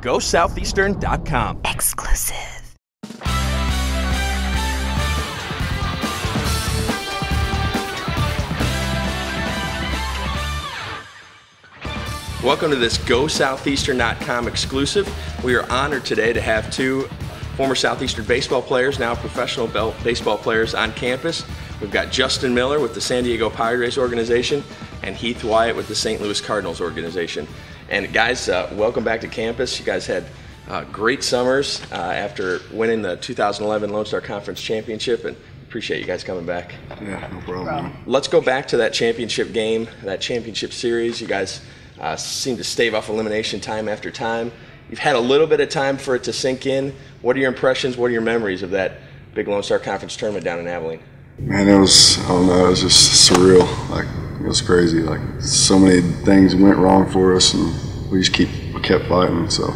GoSoutheastern.com. Exclusive. Welcome to this GoSoutheastern.com exclusive. We are honored today to have two former Southeastern baseball players, now professional baseball players on campus. We've got Justin Miller with the San Diego Padres organization and Heath Wyatt with the St. Louis Cardinals organization. And guys, welcome back to campus. You guys had great summers after winning the 2011 Lone Star Conference Championship, and appreciate you guys coming back. Yeah, no problem. Let's go back to that championship game, that championship series. You guys seem to stave off elimination time after time. You've had a little bit of time for it to sink in. What are your impressions, what are your memories of that big Lone Star Conference tournament down in Abilene? Man, it was, I don't know, it was just surreal. Like, it was crazy. Like, so many things went wrong for us, and we just kept fighting. So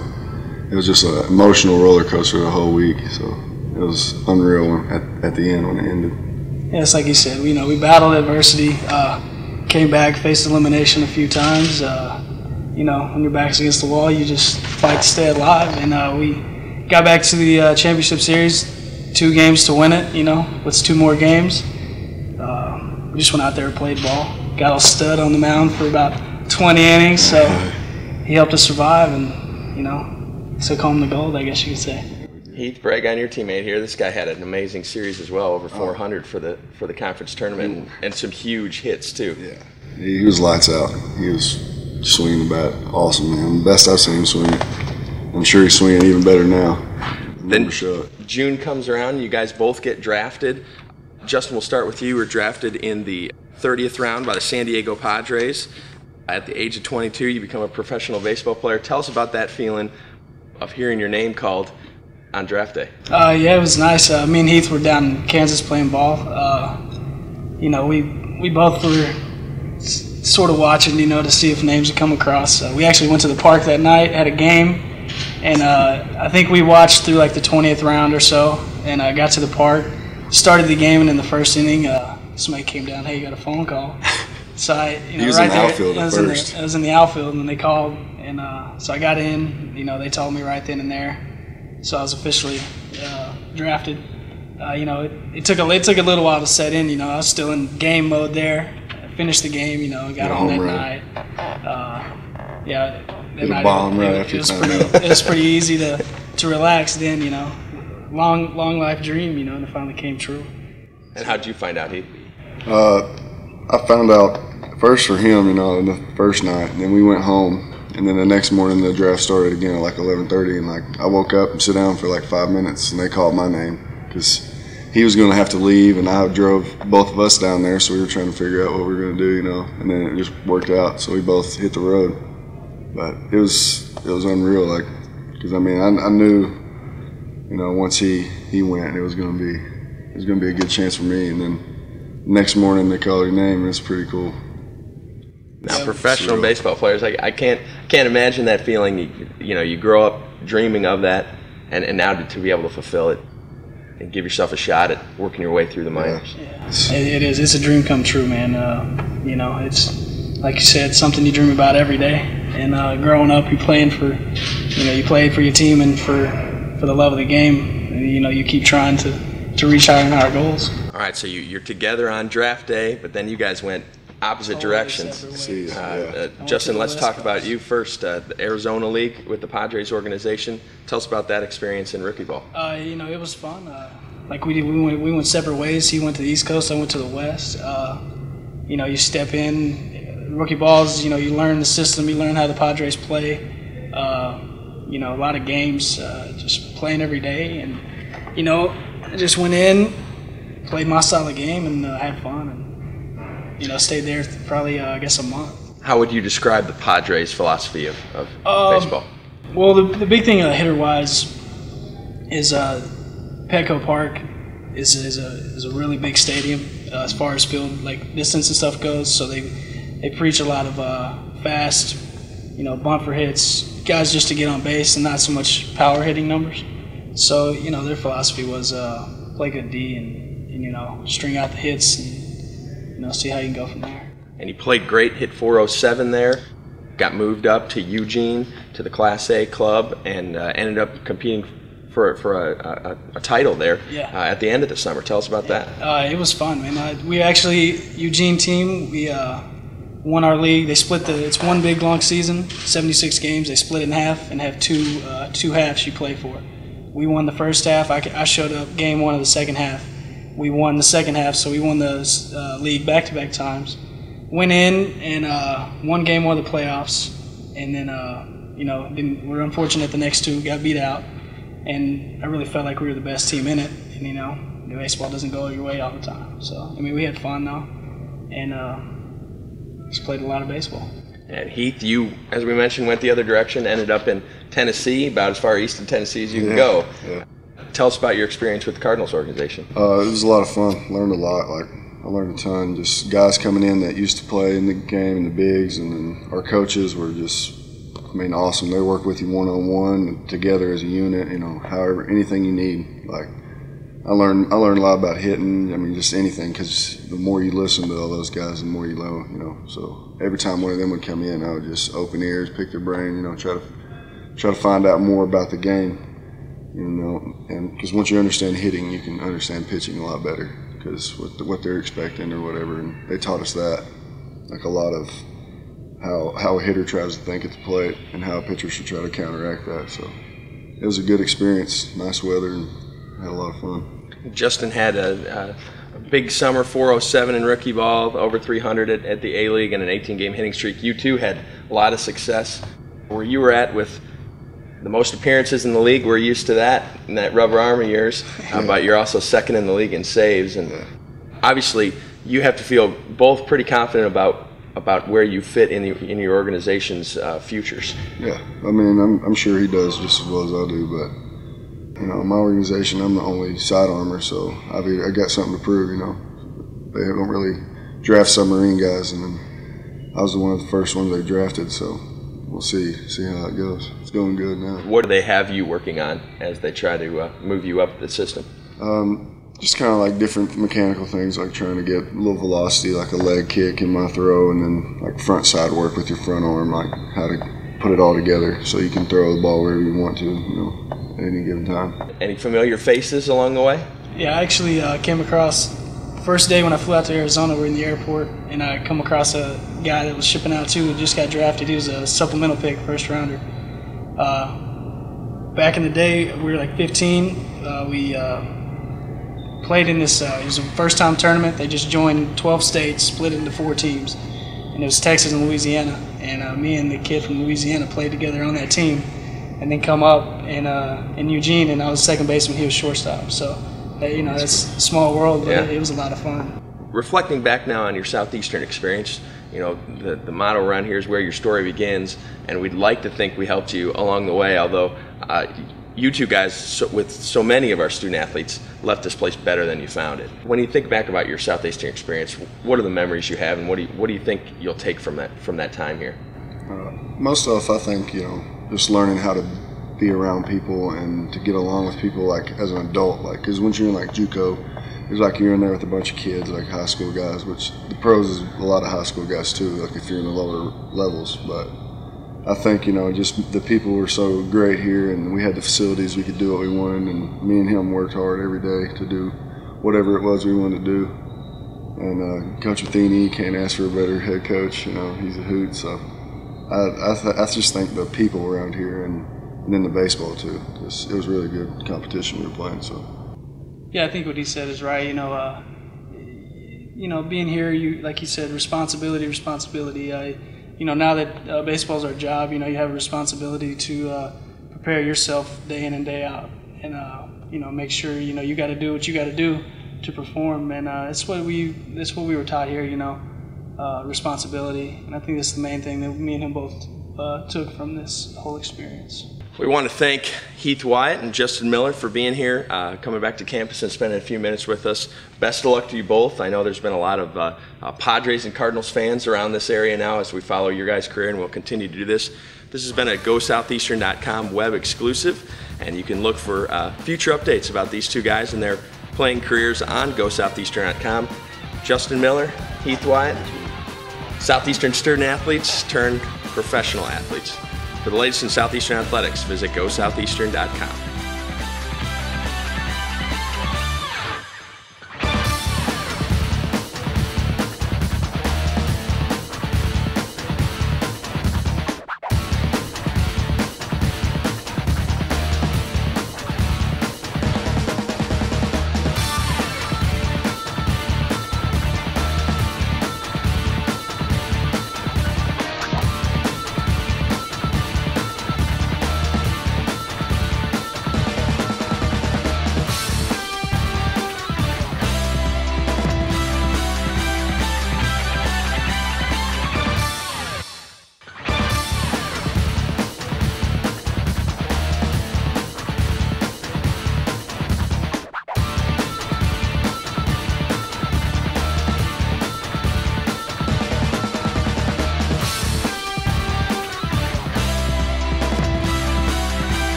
it was just an emotional roller coaster the whole week. So it was unreal at the end when it ended. Yeah, it's like you said, we battled adversity, came back, faced elimination a few times. When your back's against the wall, you just fight to stay alive. And we got back to the championship series, 2 games to win it, with 2 more games. We just went out there and played ball. Got a stud on the mound for about 20 innings, so he helped us survive and, took home the gold, I guess you could say. Heath, brag on your teammate here. This guy had an amazing series as well, over 400 for the conference tournament, and some huge hits too. Yeah, he was lights out. He was swinging the bat, awesome, man. Best I've seen him swing. I'm sure he's swinging even better now. Then June comes around, you guys both get drafted. Justin, we'll start with you. You were drafted in the 30th round by the San Diego Padres. At the age of 22, you become a professional baseball player. Tell us about that feeling of hearing your name called on draft day. Yeah, it was nice. Me and Heath were down in Kansas playing ball. We both were sort of watching, to see if names would come across. We actually went to the park that night, had a game. And I think we watched through like the 20th round or so, and I got to the park, started the game, and in the first inning, somebody came down, hey, you got a phone call. So he was right in the outfield at first. I was in the outfield, and they called, and so I got in. They told me right then and there. So I was officially drafted. It took a little while to set in. I was still in game mode there. I finished the game. Got home that night. Hit a bomb right after it was pretty easy to relax then, long life dream, and it finally came true. And how'd you find out, Heath? I found out first for him, in the first night, and then we went home, and then the next morning the draft started again at like 11:30, and I woke up and sit down for like 5 minutes, and they called my name because he was going to have to leave, and I drove both of us down there, so we were trying to figure out what we were going to do, and then it just worked out, so we both hit the road. But it was unreal, like, because I knew, once he went, it was gonna be a good chance for me. And then next morning they called your name, and it's pretty cool. Now, professional baseball players, I can't imagine that feeling. You grow up dreaming of that, and now to be able to fulfill it and give yourself a shot at working your way through the minors. Yeah. It is. It's a dream come true, man. It's like you said, something you dream about every day. And growing up, you played for your team and for the love of the game. You keep trying to reach higher and higher goals. All right, so you're together on draft day, but then you guys went opposite directions. Justin, let's talk about you first. The Arizona League with the Padres organization. Tell us about that experience in rookie ball. It was fun. We went separate ways. He went to the East Coast, I went to the West. You step in. Rookie balls, you learn the system, you learn how the Padres play. A lot of games, just playing every day. And, I just went in, played my style of game, and had fun. And, stayed there probably, a month. How would you describe the Padres' philosophy of baseball? Well, the big thing hitter-wise is Petco Park is a really big stadium as far as field distance and stuff goes. So they preach a lot of fast, bumper hits, guys just to get on base and not so much power hitting numbers. So their philosophy was play good D and string out the hits and see how you can go from there. And he played great, hit 407 there. got moved up to Eugene to the Class A club and ended up competing for a title there at the end of the summer. Tell us about that. It was fun, man. We actually, Eugene team, we won our league. They split it's one big long season, 76 games. They split it in half and have two halves you play for. We won the first half. I showed up game one of the second half. We won the second half, so we won the league back-to-back times. Went in and won game one of the playoffs, and then we were unfortunate the next two got beat out. And I really felt like we were the best team in it. And the baseball doesn't go your way all the time. So we had fun though, and just played a lot of baseball. And Heath, you, as we mentioned, went the other direction. Ended up in Tennessee, about as far east in Tennessee as you can go. Yeah. Tell us about your experience with the Cardinals organization. It was a lot of fun. Learned a lot. I learned a ton. Just guys coming in that used to play in the game in the bigs, and then our coaches were just, awesome. They work with you one-on-one, together as a unit. However, anything you need. I learned a lot about hitting. Just anything, because the more you listen to all those guys, the more you know. So every time one of them would come in, I would just open ears, pick their brain. Try to find out more about the game. And because once you understand hitting, you can understand pitching a lot better, because what they're expecting or whatever. And they taught us that, a lot of how a hitter tries to think at the plate and how a pitcher should try to counteract that. So it was a good experience, nice weather, and had a lot of fun. Justin had a big summer, 407 in rookie ball, over 300 at the A-League, and an 18-game hitting streak. You too had a lot of success. Where you were at with the most appearances in the league, we're used to that, in that rubber arm of yours, but you're also second in the league in saves. And obviously you have to feel both pretty confident about where you fit in your organization's futures. Yeah, I'm sure he does just as well as I do, but in my organization, I'm the only sidearmer, so I got something to prove. They don't really draft submarine guys, and then I was one of the first ones they drafted, so we'll see how it goes. It's going good now. What do they have you working on as they try to move you up the system? Just kind of different mechanical things, like trying to get a little velocity, like a leg kick in my throw, and then front side work with your front arm, how to put it all together so you can throw the ball wherever you want to, at any given time. Any familiar faces along the way? Yeah, I actually came across, first day when I flew out to Arizona, we're in the airport, and I come across a guy that was shipping out too, who just got drafted. He was a supplemental pick, first rounder. Back in the day, we were 15. We played in this, it was a first-time tournament. They just joined 12 states, split into 4 teams, and it was Texas and Louisiana. And me and the kid from Louisiana played together on that team, and then come up in Eugene, and I was second baseman, he was shortstop. So, that's a small world, but it was a lot of fun. Reflecting back now on your Southeastern experience, the motto around here is where your story begins, and we'd like to think we helped you along the way, although you two guys, with so many of our student athletes, left this place better than you found it. When you think back about your Southeastern experience, what are the memories you have, and what do you think you'll take from that time here? Most of, I think, just learning how to be around people and to get along with people as an adult. Because once you're in JUCO, it's you're in there with a bunch of kids, high school guys, which the pros is a lot of high school guys too, if you're in the lower levels. But I think, just the people were so great here, and we had the facilities, we could do what we wanted, and me and him worked hard every day to do whatever it was we wanted to do. And Coach Athene, can't ask for a better head coach. He's a hoot. So I just think the people around here, and then the baseball too. It was really good competition we were playing. So. Yeah, I think what he said is right. Being here, like you said, responsibility. Now that baseball's our job, you have a responsibility to prepare yourself day in and day out, and make sure you got to do what you got to do to perform, and that's what we were taught here, responsibility, and I think that's the main thing that me and him both took from this whole experience. We want to thank Heath Wyatt and Justin Miller for being here, coming back to campus and spending a few minutes with us. Best of luck to you both. I know there's been a lot of Padres and Cardinals fans around this area now as we follow your guys' career, and we'll continue to do this. This has been a GoSoutheastern.com web exclusive, and you can look for future updates about these two guys and their playing careers on GoSoutheastern.com. Justin Miller, Heath Wyatt, Southeastern student athletes turned professional athletes. For the latest in Southeastern athletics, visit GoSoutheastern.com.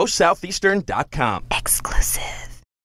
GoSoutheastern.com. Exclusive.